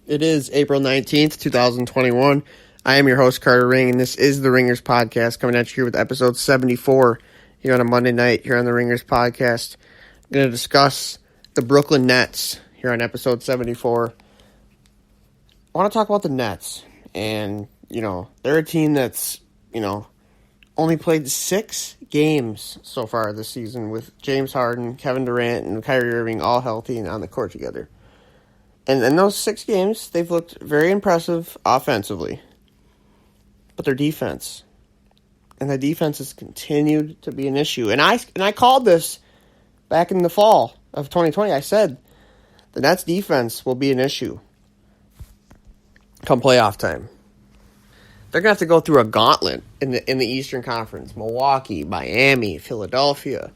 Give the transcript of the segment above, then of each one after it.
It is April 19th, 2021. I am your host, Carter Ring, and this is the Ringers Podcast, coming at you here with episode 74 here on a Monday night here on the Ringers Podcast. I'm going to discuss the Brooklyn Nets here on episode 74. I want to talk about the Nets, and, they're a team that's, only played 6 games so far this season with James Harden, Kevin Durant, and Kyrie Irving all healthy and on the court together. And in those 6 games, they've looked very impressive offensively. But their defense, and the defense has continued to be an issue. And I called this back in the fall of 2020. I said the Nets defense will be an issue come playoff time. They're going to have to go through a gauntlet in the Eastern Conference. Milwaukee, Miami, Philadelphia.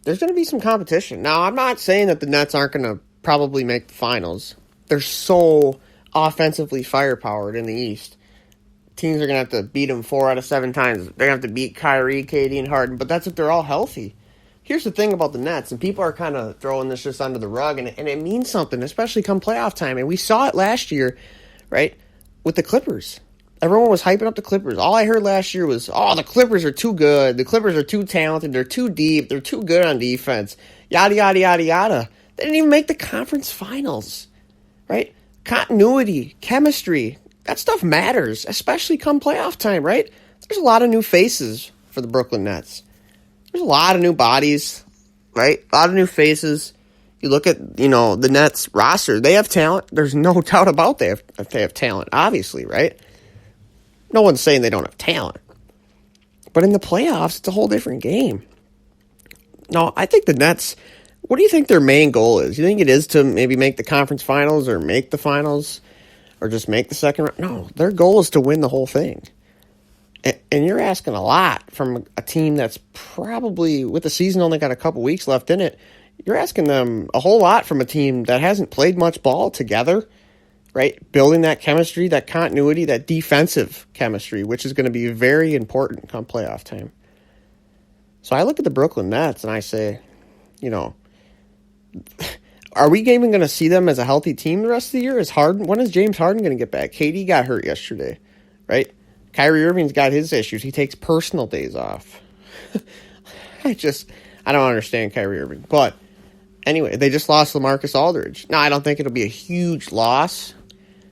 There's going to be some competition. Now, I'm not saying that the Nets aren't going to probably make the finals. They're so offensively firepowered in the East. Teams are going to have to beat them 4 out of 7 times. They're going to have to beat Kyrie, KD, and Harden, but that's if they're all healthy. Here's the thing about the Nets, and people are kind of throwing this just under the rug, and it means something, especially come playoff time. And we saw it last year, right, with the Clippers. Everyone was hyping up the Clippers. All I heard last year was, the Clippers are too good. The Clippers are too talented. They're too deep. They're too good on defense. Yada, yada, yada, yada. They didn't even make the conference finals, right? Continuity, chemistry, that stuff matters, especially come playoff time, right? There's a lot of new faces for the Brooklyn Nets. There's a lot of new bodies, right? A lot of new faces. You look at, the Nets roster. They have talent. There's no doubt about they have talent, obviously, right? No one's saying they don't have talent. But in the playoffs, it's a whole different game. No, I think the Nets, what do you think their main goal is? You think it is to maybe make the conference finals or make the finals or just make the second round? No, their goal is to win the whole thing. And you're asking a lot from a team that's probably, with the season only got a couple weeks left in it, you're asking them a whole lot from a team that hasn't played much ball together, right? Building that chemistry, that continuity, that defensive chemistry, which is going to be very important come playoff time. So I look at the Brooklyn Nets and I say, are we even going to see them as a healthy team the rest of the year? When is James Harden going to get back? KD got hurt yesterday, right? Kyrie Irving's got his issues. He takes personal days off. I don't understand Kyrie Irving. But anyway, they just lost LaMarcus Aldridge. Now, I don't think it'll be a huge loss,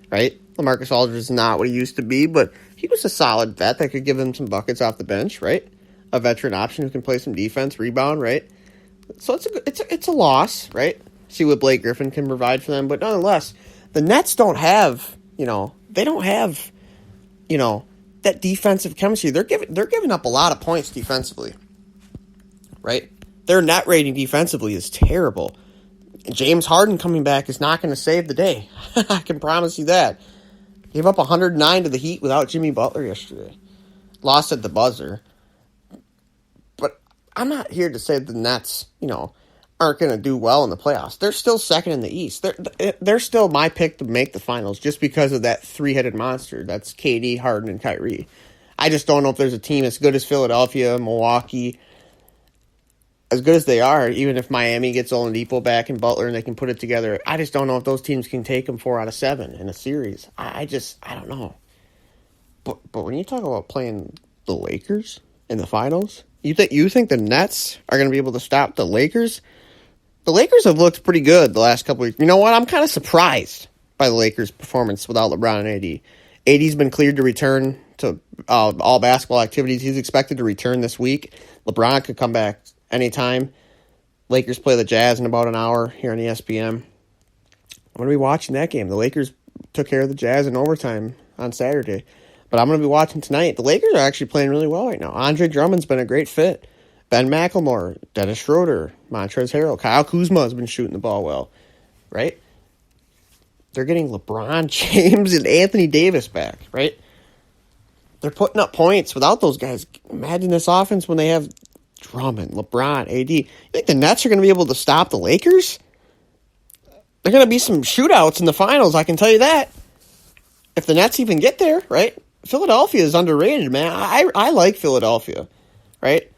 right? LaMarcus Aldridge is not what he used to be, but he was a solid vet that could give them some buckets off the bench, right? A veteran option who can play some defense, rebound, right? So it's a loss, right? See what Blake Griffin can provide for them, but nonetheless, the Nets don't have, they don't have, that defensive chemistry. They're giving up a lot of points defensively, right? Their net rating defensively is terrible. James Harden coming back is not going to save the day. I can promise you that. Gave up 109 to the Heat without Jimmy Butler yesterday. Lost at the buzzer. But I'm not here to say the Nets, aren't going to do well in the playoffs. They're still second in the East. They're still my pick to make the finals just because of that three-headed monster. That's KD, Harden, and Kyrie. I just don't know if there's a team as good as Philadelphia, Milwaukee, as good as they are, even if Miami gets Oladipo back and Butler and they can put it together. I just don't know if those teams can take them 4 out of 7 in a series. I don't know. But when you talk about playing the Lakers in the finals, you think the Nets are going to be able to stop the Lakers? The Lakers have looked pretty good the last couple of weeks. You know what? I'm kind of surprised by the Lakers' performance without LeBron and AD. AD's been cleared to return to all basketball activities. He's expected to return this week. LeBron could come back anytime. Lakers play the Jazz in about an hour here on ESPN. I'm going to be watching that game. The Lakers took care of the Jazz in overtime on Saturday. But I'm going to be watching tonight. The Lakers are actually playing really well right now. Andre Drummond's been a great fit. Ben McLemore, Dennis Schroeder, Montrezl Harrell, Kyle Kuzma has been shooting the ball well, right? They're getting LeBron James and Anthony Davis back, right? They're putting up points without those guys. Imagine this offense when they have Drummond, LeBron, AD. You think the Nets are going to be able to stop the Lakers? There are going to be some shootouts in the finals, I can tell you that. If the Nets even get there, right? Philadelphia is underrated, man. I like Philadelphia, right?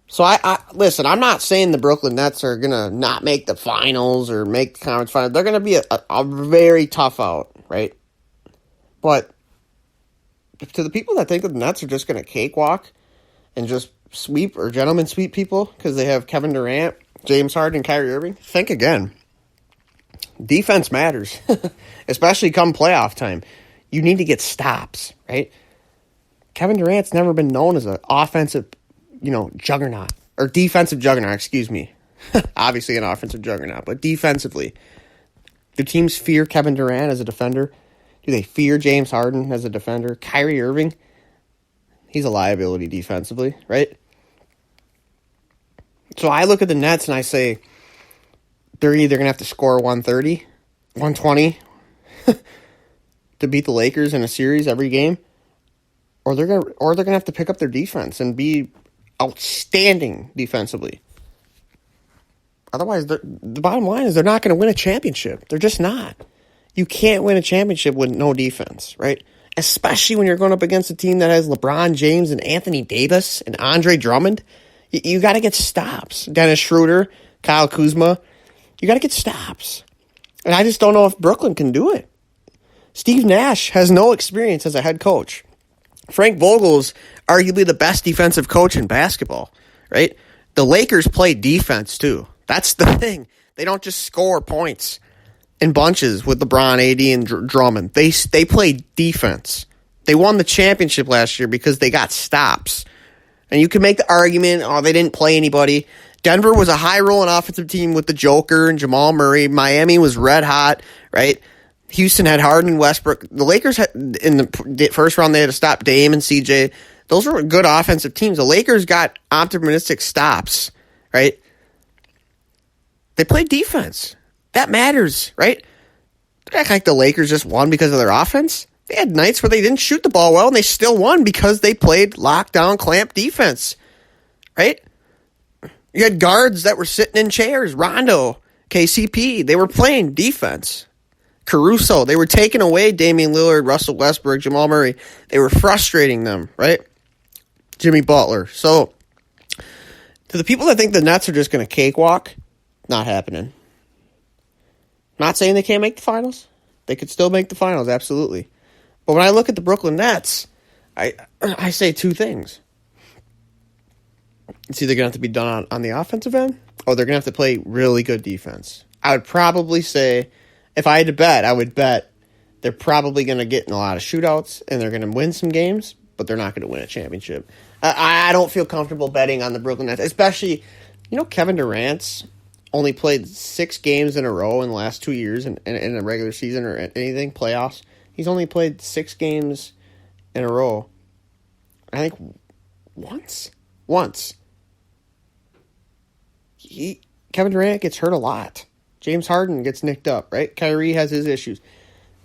So I listen, I'm not saying the Brooklyn Nets are going to not make the finals or make the conference finals. They're going to be a very tough out, right? But to the people that think the Nets are just going to cakewalk and just sweep or gentlemen sweep people because they have Kevin Durant, James Harden, and Kyrie Irving, think again. Defense matters, especially come playoff time. You need to get stops, right? Kevin Durant's never been known as an offensive, juggernaut. Or defensive juggernaut, excuse me. Obviously an offensive juggernaut, but defensively. Do teams fear Kevin Durant as a defender? Do they fear James Harden as a defender? Kyrie Irving? He's a liability defensively, right? So I look at the Nets and I say, they're either going to have to score 130, 120 to beat the Lakers in a series every game, or they're going to have to pick up their defense and be outstanding defensively. Otherwise, the bottom line is they're not going to win a championship. They're just not. You can't win a championship with no defense, right? Especially when you're going up against a team that has LeBron James and Anthony Davis and Andre Drummond. You got to get stops. Dennis Schroeder, Kyle Kuzma. You got to get stops. And I just don't know if Brooklyn can do it. Steve Nash has no experience as a head coach. Frank Vogel's arguably the best defensive coach in basketball, right? The Lakers play defense too. That's the thing. They don't just score points in bunches with LeBron, AD, and Drummond. They play defense. They won the championship last year because they got stops. And you can make the argument, they didn't play anybody. Denver was a high-rolling offensive team with the Joker and Jamal Murray. Miami was red hot, right? Houston had Harden and Westbrook. The Lakers, in the first round, they had to stop Dame and CJ. Those were good offensive teams. The Lakers got optimistic stops, right? They played defense. That matters, right? Don't act like the Lakers just won because of their offense. They had nights where they didn't shoot the ball well, and they still won because they played lockdown, clamp defense, right? You had guards that were sitting in chairs. Rondo, KCP, they were playing defense. Caruso, they were taking away Damian Lillard, Russell Westbrook, Jamal Murray. They were frustrating them, right? Jimmy Butler. So, to the people that think the Nets are just going to cakewalk, not happening. Not saying they can't make the finals. They could still make the finals, absolutely. But when I look at the Brooklyn Nets, I say two things. It's either going to have to be done on the offensive end, or they're going to have to play really good defense. I would probably say, if I had to bet, I would bet they're probably going to get in a lot of shootouts, and they're going to win some games, but they're not going to win a championship. I don't feel comfortable betting on the Brooklyn Nets, especially, Kevin Durant's only played 6 games in a row in the last 2 years in a regular season or anything, playoffs. He's only played 6 games in a row. I think once. Kevin Durant gets hurt a lot. James Harden gets nicked up, right? Kyrie has his issues.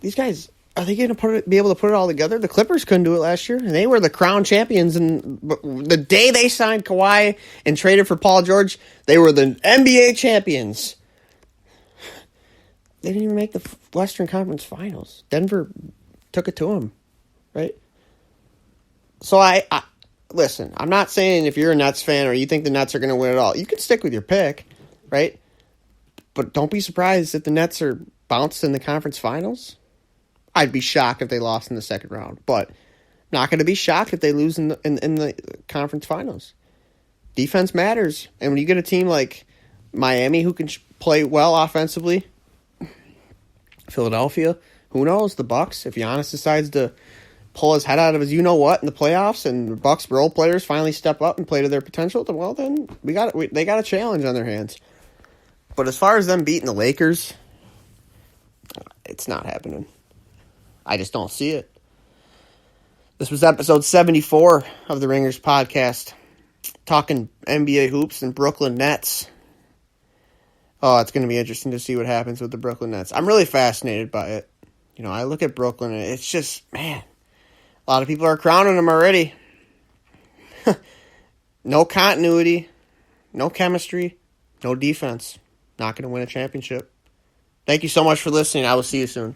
These guys, are they going to be able to put it all together? The Clippers couldn't do it last year, and they were the crown champions. And the day they signed Kawhi and traded for Paul George, they were the NBA champions. They didn't even make the Western Conference Finals. Denver took it to them, right? So I listen, I'm not saying if you're a Nets fan or you think the Nets are going to win it all, you can stick with your pick, right? But don't be surprised if the Nets are bounced in the conference finals. I'd be shocked if they lost in the second round, but not going to be shocked if they lose in the conference finals. Defense matters, and when you get a team like Miami who can play well offensively, Philadelphia, who knows, the Bucks, if Giannis decides to pull his head out of his you-know-what in the playoffs and the Bucks role players finally step up and play to their potential, then they got a challenge on their hands. But as far as them beating the Lakers, it's not happening. I just don't see it. This was episode 74 of the Ringers podcast, talking NBA hoops and Brooklyn Nets. Oh, it's going to be interesting to see what happens with the Brooklyn Nets. I'm really fascinated by it. I look at Brooklyn and it's just, man, a lot of people are crowning them already. No continuity, no chemistry, no defense. Not going to win a championship. Thank you so much for listening. I will see you soon.